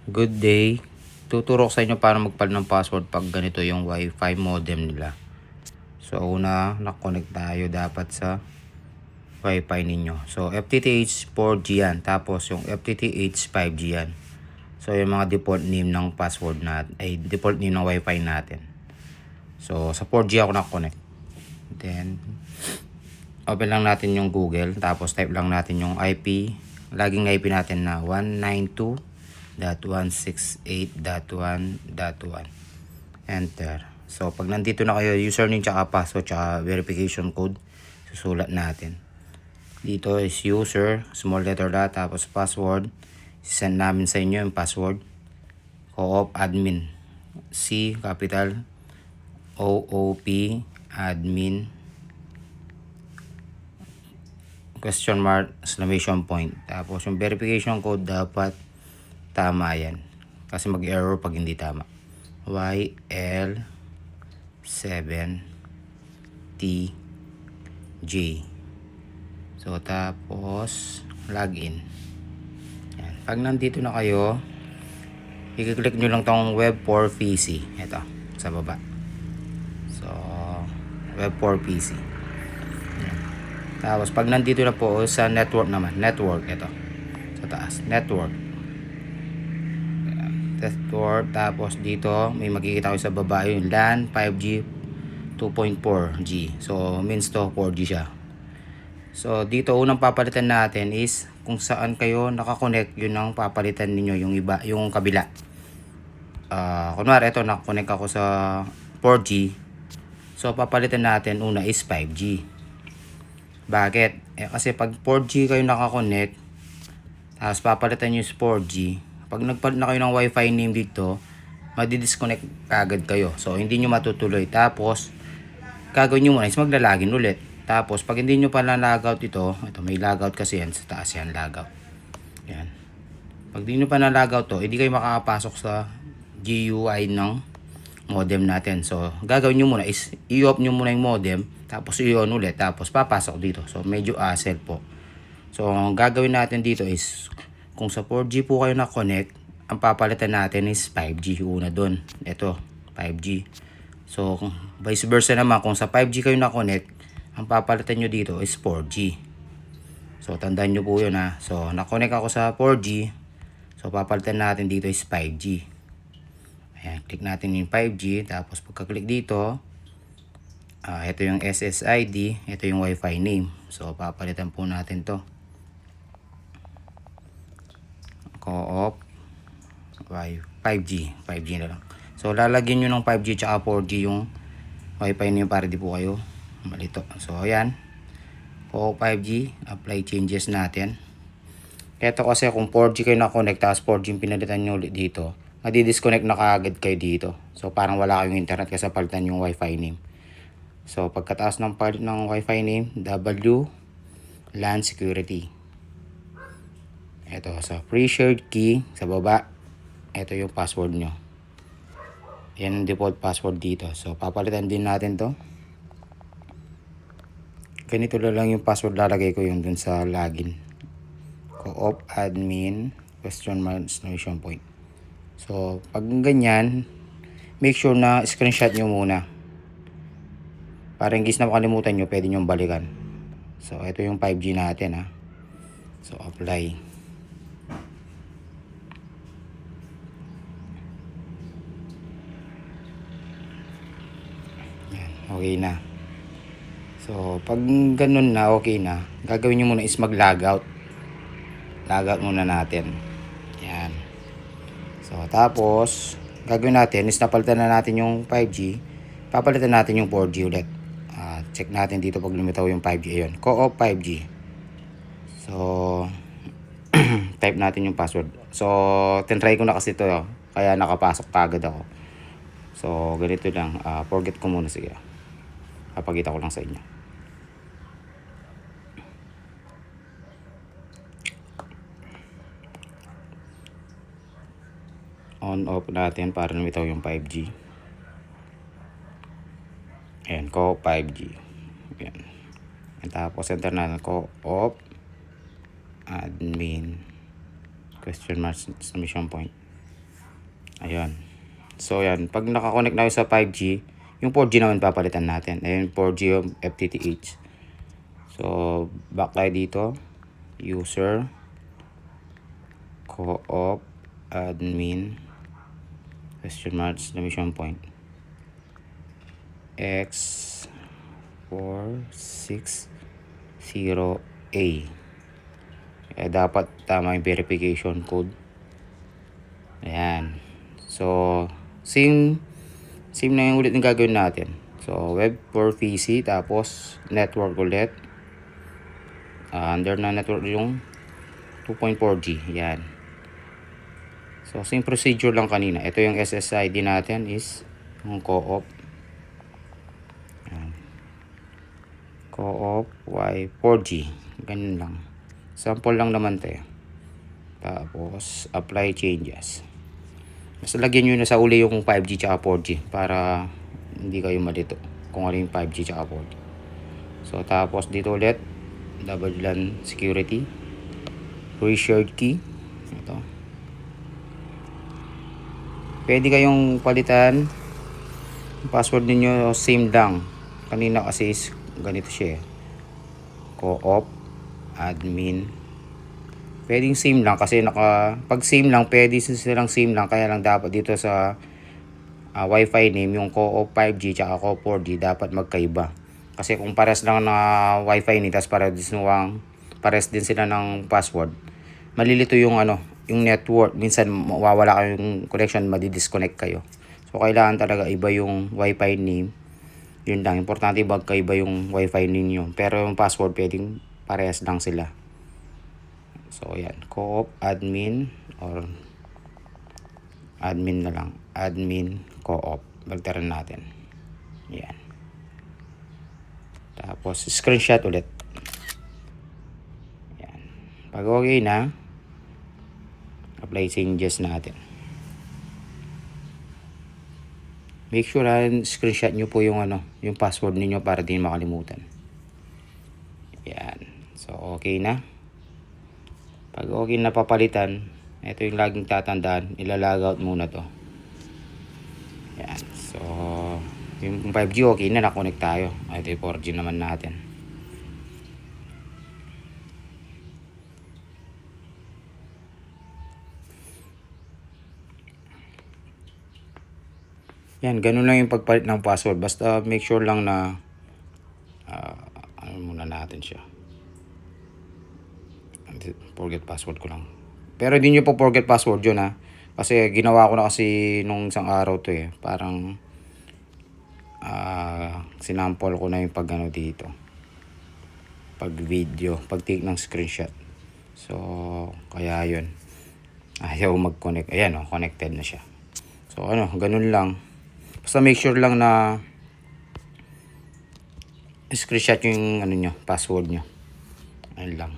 Good day. Tuturo ko sa inyo paano magpalit ng password pag ganito yung Wi-Fi modem nila. So una, nakonnect tayo dapat sa Wi-Fi ninyo. So FTTH 4G yan. Tapos yung FTTH 5G yan. So yung mga default name ng password natin, ay default name ng Wi-Fi natin. So sa 4G ako nakonnect. Then open lang natin yung Google. Tapos type lang natin yung IP. Laging IP natin na 192.168.1.1. Enter. So pag nandito na kayo, username tsaka password tsaka verification code, susulat natin. Dito is user, small letter da, tapos password. Send namin sa inyo yung password. Co-op admin. C capital OOP admin question mark exclamation point. Tapos yung verification code dapat tama yan. Kasi mag-error pag hindi tama. YL7TJ. So tapos login. Yan. Pag nandito na kayo, i-click nyo lang tong web for PC. Ito, sa baba. So web for PC. Yan. Tapos pag nandito na po sa network naman, network ito. Sa taas, network. Network, tapos dito may makikita ko sa baba yung LAN 5G 2.4G. So means to 4G siya. So dito unang papalitan natin is kung saan kayo nakakonect, yun ang papalitan niyo, yung iba, yung kabila. Kunwari ito nakakonect ako sa 4G. So papalitan natin una is 5G. Bakit? Kasi pag 4G kayo nakakonect, tapos papalitan nyo is 4G, pag nagpalit na kayo ng Wi-Fi name dito, madi-disconnect agad kayo. So hindi nyo matutuloy. Tapos gagawin nyo muna is maglalagin ulit. Tapos pag hindi nyo pa na-logout ito may logout kasi yan sa taas yan, logout. Yan. Pag hindi nyo pa na-logout to, hindi kayo makakapasok sa GUI ng modem natin. So gagawin nyo muna is i-off nyo muna yung modem, tapos i-on ulit, tapos papasok dito. So medyo hassle po. So ang gagawin natin dito is kung sa 4G po kayo na-connect, ang papalitan natin is 5G una doon. Ito 5G. So kung vice versa naman, kung sa 5G kayo na-connect, ang papalitan nyo dito is 4G. So tandaan nyo po yun ha. So na-connect ako sa 4G, so papalitan natin dito is 5G. Ayan, click natin yung 5G. Tapos pagka-click dito, ito yung SSID, ito yung Wi-Fi name. So papalitan po natin to. Co-op 5G na lang. So lalagyan nyo ng 5G tsaka 4G yung Wi-Fi name para di po kayo malito. So ayan, Co-op 5G, apply changes natin. Ito kasi kung 4G kayo na-connect tapos 4G yung pinalitan nyo ulit dito, madi-disconnect na kaagad kayo dito. So parang wala kayong internet kasi palitan yung Wi-Fi name. So pagkataas ng palit ng Wi-Fi name, W LAN security. Ito sa free shared key sa baba, ito yung password nyo. Yan ang default password dito. So papalitan din natin to. Ganito lang yung password, lalagay ko yung dun sa login. Co-op admin question mark exclamation point. So pag ganyan, make sure na screenshot nyo muna para in case na makalimutan nyo, pwede nyo balikan. So ito yung 5G natin ha. So apply. Yan, okay na. So pag ganun na, okay na, gagawin nyo muna is mag-logout. Logout muna natin. Yan. So tapos gagawin natin is napalitan na natin yung 5G, papalitan natin yung 4G ulit. Check natin dito pag lumitaw yung 5G. Ayun, Co-op 5G. So type natin yung password. So tinry ko na kasi ito, kaya nakapasok kagad ako. So ganito lang, forget ko muna, sige, papakita ko lang sa inyo. On off natin para lumitaw yung 5G. Ayan, Co-op 5G. Ayan. Tapos enter natin Co-op admin question mark exclamation point. Ayan. So yan, pag nakakonect na kayo sa 5G, yung 4G naman papalitan natin. Ayan, 4G yung FTTH. So, back tayo dito. User, co-op, admin, question mark, exclamation point. X460A. Dapat tama yung verification code. Ayan. So, same na yung ulit yung gagawin natin. So, web for PC, tapos network ulit. Under na network yung 2.4G. Yan. So, same procedure lang kanina. Ito yung SSID natin is yung co-op. Yan. Co-op Y4G. Ganun lang. Sample lang naman tayo. Tapos, apply changes. Basta lagyan nyo na sa uli yung 5G tsaka 4G para hindi kayo malito kung ano yung 5G tsaka 4G. So, tapos dito ulit, double LAN security, reshared key. Ito. Pwede kayong palitan yung password ninyo, same lang. Kanina kasi is ganito siya eh. Co-op, admin. Pwedeng same lang kasi pag same lang, pwede silang same lang. Kaya lang dapat dito sa Wi-Fi name, yung co-op 5G tsaka co-op 4G dapat magkaiba. Kasi kung pares lang na Wi-Fi ni, tas pares din sila ng password, malilito yung yung network. Minsan mawawala kayong connection, madi-disconnect kayo. So kailangan talaga iba yung Wi-Fi name. Yun lang, importante magkaiba yung Wi-Fi ninyo. Pero yung password pwedeng parehas lang sila. So, yan. Co-op, admin, or admin na lang. Admin, co-op. Bagtaran natin. Yan. Tapos, screenshot ulit. Yan. Pag okay na, apply changes natin. Make sure screenshot nyo po yung yung password niyo para din makalimutan. Yan. So, okay na. Pag okay na papalitan, ito yung laging tatandaan, ilalogout muna to. Yan. So, yung 5G okay na, nakonect tayo. Ito yung 4G naman natin. Yan, ganun lang yung pagpalit ng password. Basta make sure lang na muna natin siya. Forget password ko lang. Pero hindi nyo po forget password yun ha. Kasi ginawa ko na kasi nung isang araw to eh. Parang sinample ko na yung pag dito. Pag video, pag take ng screenshot. So, kaya yun. Ayaw mag-connect. Ayan connected na siya. So ganun lang. Basta make sure lang na screenshot yung nyo, password nyo. Ayun lang.